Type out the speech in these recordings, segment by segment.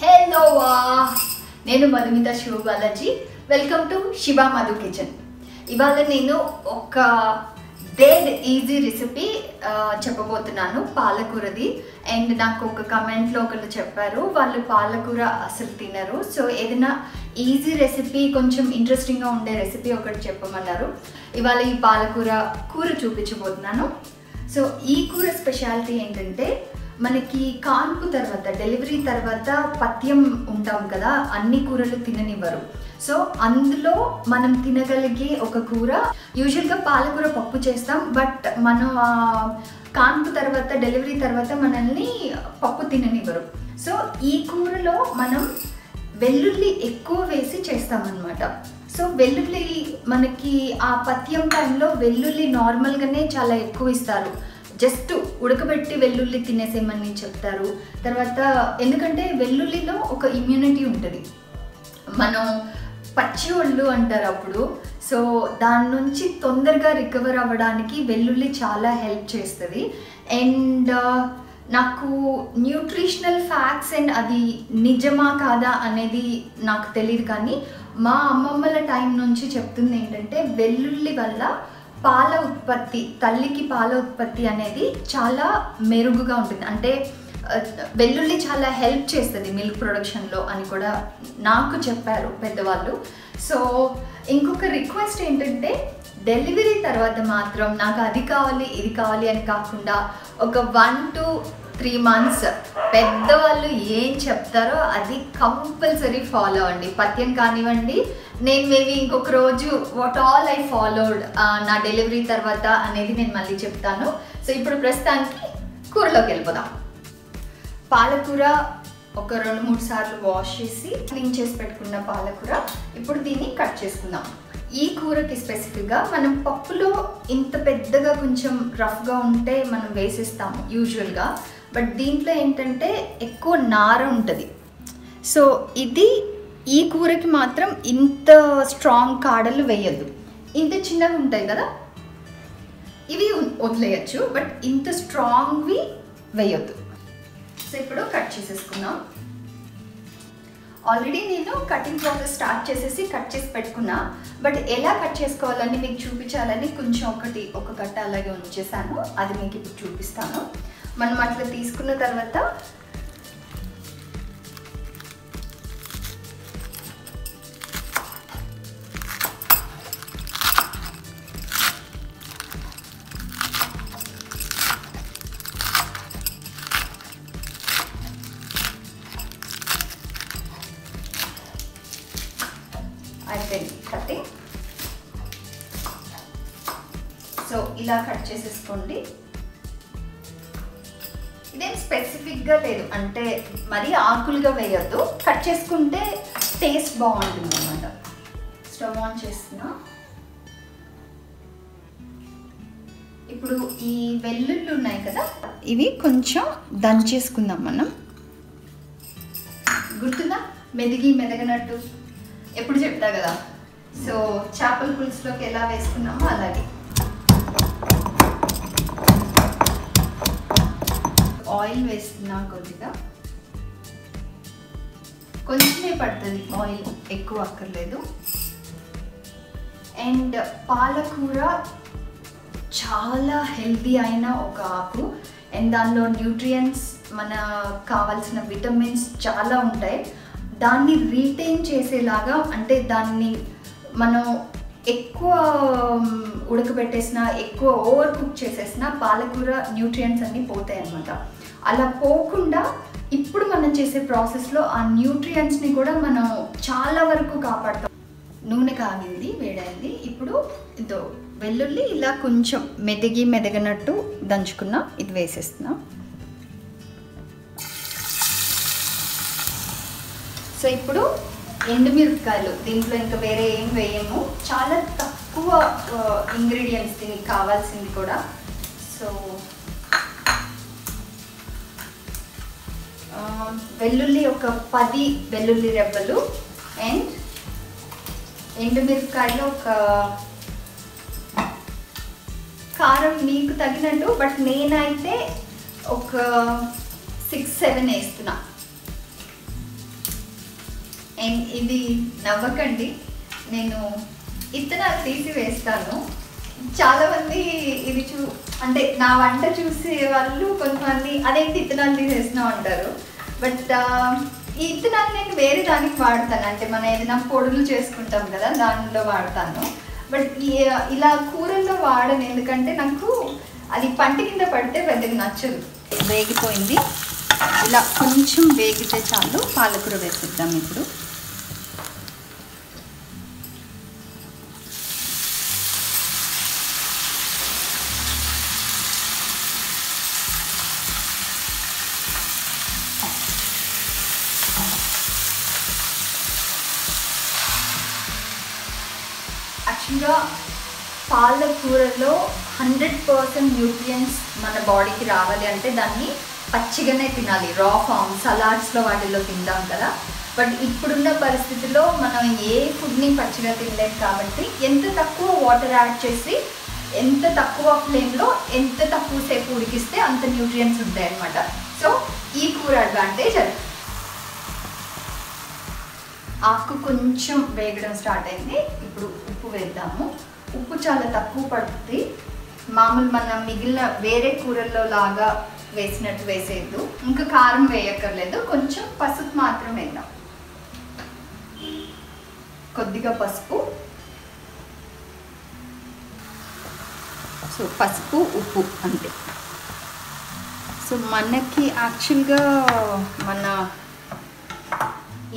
Hello నేను Madhumita Sivabalaji. Welcome to Siva Madhu kitchen. ఇవాళ నేను ఒక డెడ్ ఈజీ రెసిపీ చెప్పబోతున్నాను, పాలకూరది. అండ్ నాకు ఒక కమెంట్లో ఒకళ్ళు చెప్పారు వాళ్ళు పాలకూర అసలు తినరు, సో ఏదైనా ఈజీ రెసిపీ కొంచెం ఇంట్రెస్టింగ్గా ఉండే రెసిపీ ఒకటి చెప్పమన్నారు. ఇవాళ ఈ పాలకూర కూర చూపించబోతున్నాను. సో ఈ కూర స్పెషాలిటీ ఏంటంటే, మనకి కాన్పు తర్వాత డెలివరీ తర్వాత పథ్యం ఉంటాం కదా, అన్ని కూరలు తిననివ్వరు. సో అందులో మనం తినగలిగే ఒక కూర, యూజువల్గా పాలకూర పప్పు చేస్తాం, బట్ మనం కాన్పు తర్వాత డెలివరీ తర్వాత మనల్ని పప్పు తిననివ్వరు. సో ఈ కూరలో మనం వెల్లుల్లి ఎక్కువ వేసి చేస్తామన్నమాట. సో వెల్లుల్లి మనకి ఆ పథ్యం టైంలో వెల్లుల్లి నార్మల్గానే చాలా ఎక్కువ ఇస్తారు, జస్ట్ ఉడకబెట్టి వెల్లుల్లి తినేసేమని చెప్తారు. తర్వాత ఎందుకంటే వెల్లుల్లిలో ఒక ఇమ్యూనిటీ ఉంటుంది, మనం పచ్చి ఒళ్ళు అంటారు అప్పుడు. సో దాని నుంచి తొందరగా రికవర్ అవ్వడానికి వెల్లుల్లి చాలా హెల్ప్ చేస్తుంది. అండ్ నాకు న్యూట్రిషనల్ ఫ్యాక్ట్స్ అండ్ అది నిజమా కాదా అనేది నాకు తెలియదు, కానీ మా అమ్మమ్మల టైం నుంచి చెప్తుంది ఏంటంటే, వెల్లుల్లి వల్ల పాల ఉత్పత్తి, తల్లికి పాల ఉత్పత్తి అనేది చాలా మెరుగుగా ఉంటుంది. అంటే వెల్లుల్లి చాలా హెల్ప్ చేస్తుంది మిల్క్ ప్రొడక్షన్లో అని కూడా నాకు చెప్పారు పెద్దవాళ్ళు. సో ఇంకొక రిక్వెస్ట్ ఏంటంటే, డెలివరీ తర్వాత మాత్రం నాకు అది కావాలి ఇది కావాలి అని కాకుండా ఒక 1 to 3 months పెద్దవాళ్ళు ఏం చెప్తారో అది కంపల్సరీ ఫాలో అవ్వండి. పథ్యం కానివ్వండి, నేను మేబీ ఇంకొక రోజు వాట్ ఆల్ ఐ ఫాలోడ్ నా డెలివరీ తర్వాత అనేది నేను మళ్ళీ చెప్తాను. సో ఇప్పుడు ప్రస్తుతానికి కూరలోకి వెళ్ళిపోదాం. పాలకూర ఒక 2-3 సార్లు వాష్ చేసి క్లీన్ చేసి పెట్టుకున్న పాలకూర, ఇప్పుడు దీన్ని కట్ చేసుకుందాం. ఈ కూరకి స్పెసిఫిక్గా మనం పప్పులో ఇంత పెద్దగా కొంచెం రఫ్గా ఉంటే మనం వేసేస్తాము యూజువల్గా, బట్ దీంట్లో ఏంటంటే ఎక్కువ నార ఉంటుంది. సో ఇది ఈ కూరకి మాత్రం ఇంత స్ట్రాంగ్ కాడలు వేయద్దు, ఇంత చిన్నవి ఉంటాయి కదా ఇవి వదిలేయచ్చు, బట్ ఇంత స్ట్రాంగ్వి వేయొద్దు. సో ఇప్పుడు కట్ చేసేసుకుందాం. ఆల్రెడీ నేను కటింగ్ ప్రాసెస్ స్టార్ట్ చేసేసి కట్ చేసి పెట్టుకున్నా, బట్ ఎలా కట్ చేసుకోవాలని మీకు చూపించాలని కొంచెం ఒక కట్ట అలాగే ఉంచేసాను, అది మీకు ఇప్పుడు చూపిస్తాను. మనం అట్లా తీసుకున్న తర్వాత అయిపోయింది కటింగ్. సో ఇలా కట్ చేసేసుకోండి. ఇదేం స్పెసిఫిక్గా లేదు, అంటే మరీ ఆకులుగా వేయొద్దు, కట్ చేసుకుంటే టేస్ట్ బాగుంటుంది అన్నమాట. స్టవ్ ఆన్ చేస్తున్నా. ఇప్పుడు ఈ వెల్లుల్లి ఉన్నాయి కదా, ఇవి కొంచెం దంచేసుకుందాం మనం. గుర్తుందా మెదగనట్టు ఎప్పుడు చెప్తా కదా. సో చేపల పులుసులోకి ఎలా వేసుకున్నామో అలాగే. ఆయిల్ వేస్తున్నా, కొద్దిగా కొంచెమే పడుతుంది ఆయిల్, ఎక్కువ అక్కర్లేదు. అండ్ పాలకూర చాలా హెల్తీ అయిన ఒక ఆకు, అండ్ దానిలో న్యూట్రియంట్స్, మన కావాల్సిన విటమిన్స్ చాలా ఉంటాయి. దాన్ని రీటైన్ చేసేలాగా, అంటే దాన్ని మనం ఎక్కువ ఉడకబెట్టేసినా, ఎక్కువ ఓవర్ కుక్ చేసేసినా పాలకూర న్యూట్రియంట్స్ అన్నీ పోతాయి అన్నమాట. అలా పోకుండా ఇప్పుడు మనం చేసే ప్రాసెస్లో ఆ న్యూట్రియంట్స్ని కూడా మనం చాలా వరకు కాపాడుతాం. నూనె కాగింది, వేడైంది. ఇప్పుడు ఇదో వెల్లుల్లి ఇలా కొంచెం మెదగనట్టు దంచుకున్నా, ఇది వేసేస్తున్నా. సో ఇప్పుడు ఎండుమిరపకాయలు, దీంట్లో ఇంకా వేరే ఏం వేయము, చాలా తక్కువ ఇంగ్రీడియంట్స్ దీనికి కావాల్సింది కూడా. సో వెల్లుల్లి ఒక 10 వెల్లుల్లి రెబ్బలు, అండ్ ఎండుమిరపకాయలు ఒక, కారం మీకు తగినట్టు, బట్ నేనైతే ఒక 6-7 వేస్తున్నా. అండ్ ఇది నవ్వకండి, నేను ఇత్తనాలు తీసి వేస్తాను. చాలామంది ఇది అంటే నా వంట చూసే వాళ్ళు కొంతమంది అదేంటి ఇత్తనాలు తీసేసినావు అంటారు. బట్ ఈ ఇత్తనాలు నేను వేరే దానికి వాడతాను, అంటే మనం ఏదైనా పొడులు చేసుకుంటాం కదా దానిలో వాడతాను. బట్ ఇలా కూరల్లో వాడను, ఎందుకంటే నాకు అది పంట కింద పడితే పెద్దగా నచ్చదు. వేగిపోయింది, ఇలా కొంచెం వేగితే చాలు. పాలకూర వేసిద్దాం ఇప్పుడు. యాక్చువల్గా పాలకూరలో 100% న్యూట్రియంట్స్ మన బాడీకి రావాలి అంటే దాన్ని పచ్చిగానే తినాలి, రా ఫామ్, సలాడ్స్లో వాటిల్లో తింటాం కదా. బట్ ఇప్పుడున్న పరిస్థితిలో మనం ఏ ఫుడ్ని పచ్చిగా తినలేదు కాబట్టి ఎంత తక్కువ వాటర్ యాడ్ చేసి ఎంత తక్కువ ఫ్లేమ్లో ఎంత తక్కువ సేపు ఉడికిస్తే అంత న్యూట్రియంట్స్ ఉంటాయి అన్నమాట. సో ఈ కూర అడ్వాంటేజ్ అది. ఆకు కొంచెం వేగడం స్టార్ట్ అయింది, ఇప్పుడు ఉప్పు వేద్దాము. ఉప్పు చాలా తక్కువ పడుతుంది, మామూలు మనం మిగిలిన వేరే కూరల్లో లాగా వేసినట్టు వేసేద్దు. ఇంకా కారం వేయక్కర్లేదు, కొంచెం పసుపు మాత్రం వేద్దాం. కొద్దిగా పసుపు, సో పసుపు ఉప్పు అంతే. సో మనకి యాక్చువల్గా మన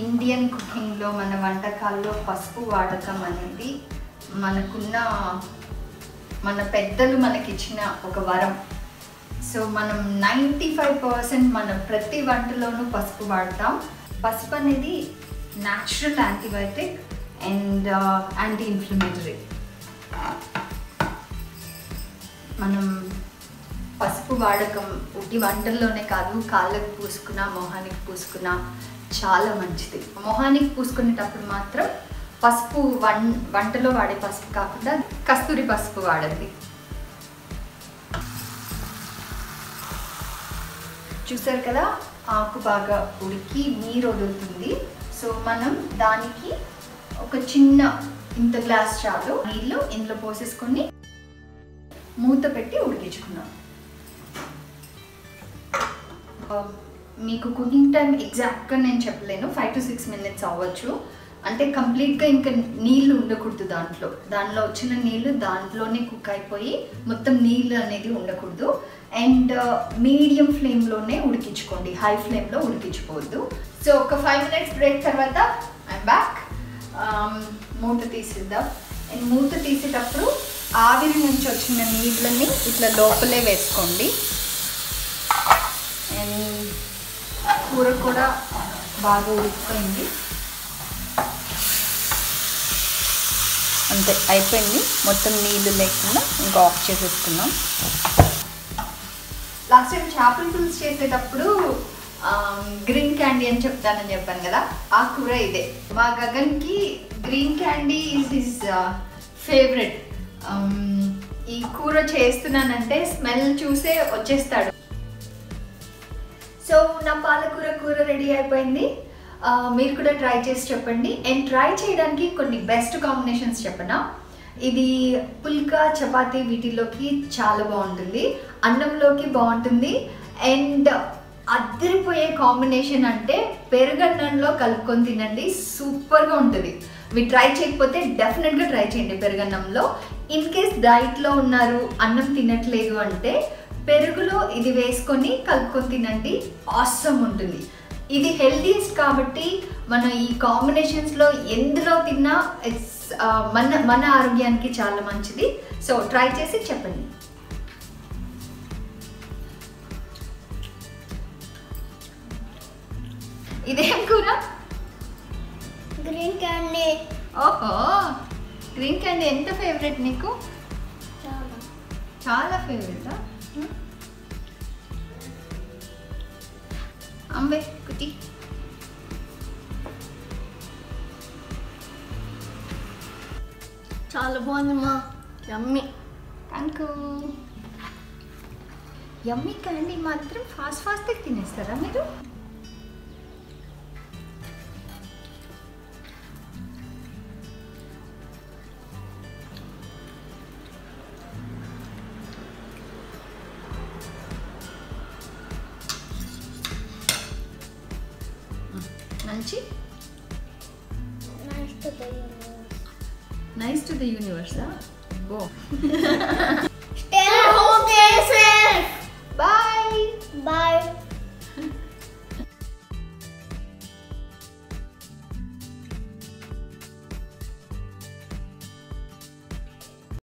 ఇండియన్ కుకింగ్లో మన వంటకాల్లో పసుపు వాడకం అనేది మన పెద్దలు మనకిచ్చిన ఒక వరం. సో మనం 95% మన ప్రతి వంటలోనూ పసుపు వాడతాం. పసుపు అనేది natural antibiotic and anti inflammatory. మనం పసుపు వాడకం ఉట్టి వంటల్లోనే కాదు, కాళ్ళకు పూసుకున్నా మొహానికి పూసుకున్నా చాలా మంచిది. మొహానికి పూసుకునేటప్పుడు మాత్రం పసుపు వంటలో వాడే పసుపు కాకుండా కస్తూరి పసుపు వాడండి. చూసారు కదా, ఆకు బాగా ఉడికి నీరు వదులుతుంది. సో మనం దానికి ఒక చిన్న ఇంత గ్లాస్ చాలు నీళ్ళు ఇందులో పోసేసుకొని మూత పెట్టి ఉడికించుకున్నాం. మీకు కుకింగ్ టైం ఎగ్జాక్ట్గా నేను చెప్పలేను, 5 to 6 minutes అవ్వచ్చు. అంటే కంప్లీట్గా ఇంకా నీళ్ళు ఉండకూడదు దాంట్లో వచ్చిన నీళ్ళు దాంట్లోనే కుక్ అయిపోయి మొత్తం నీళ్ళు అనేది ఉండకూడదు. అండ్ మీడియం ఫ్లేమ్లోనే ఉడికించుకోండి, హై ఫ్లేమ్లో ఉడికించుకోవద్దు. సో ఒక 5 minutes బ్రేక్ తర్వాత ఐమ్ బ్యాక్. మూత తీసిద్దాం. అండ్ మూత తీసేటప్పుడు ఆవిరి నుంచి వచ్చిన నీళ్ళని ఇట్లా లోపలే వేసుకోండి. అండ్ కూర కూడా బాగా ఉడికిపోయింది, అంతే అయిపోయింది. మొత్తం నీళ్ళు లేకుండా ఇంకా ఆఫ్ చేసేసుకున్నాం. లాస్ట్ టైం చేపల పులుసు చేసేటప్పుడు గ్రీన్ క్యాండీ అని చెప్తానని చెప్పాను కదా, ఆ కూర ఇదే. మా గగన్కి green candy is his favourite. ఈ కూర చేస్తున్నానంటే స్మెల్ చూసే వచ్చేస్తాడు. సో నా పాలకూర కూర రెడీ అయిపోయింది. మీరు కూడా ట్రై చేసి చెప్పండి. అండ్ ట్రై చేయడానికి కొన్ని బెస్ట్ కాంబినేషన్స్ చెప్పనా. ఇది పుల్కా, చపాతీ వీటిల్లోకి చాలా బాగుంటుంది, అన్నంలోకి బాగుంటుంది. అండ్ అద్దరిపోయే కాంబినేషన్ అంటే పెరుగన్నంలో కలుపుకొని తినండి, సూపర్గా ఉంటుంది. మీరు ట్రై చేయకపోతే డెఫినెట్గా ట్రై చేయండి పెరుగన్నంలో. ఇన్ కేస్ డైట్లో ఉన్నారు, అన్నం తినట్లేదు అంటే పెరుగులో ఇది వేసుకొని కలుపుకొని తినండి, ఆసమ్ ఉంటుంది. ఇది హెల్దీయెస్ట్ కాబట్టి మనం ఈ కాంబినేషన్స్లో ఎందులో తిన్నా ఇట్స్ మన ఆరోగ్యానికి చాలా మంచిది. సో ట్రై చేసి చెప్పండి. ఇదేం కూర? Green candy. ఓహో, గ్రీన్ క్యాండీ ఎంత ఫేవరెట్ నీకు? చాలా ఫేవరెటా? అంబే కుటి. చాలా బాగుందమ్మా, yummy. Thank you. Yummy candy మాత్రం ఫాస్ట్గా తినేస్తారా మీరు? మంచి Nice to the universe. Nice to the యూనివర్సా గో Stay home, stay safe. Bye Bye.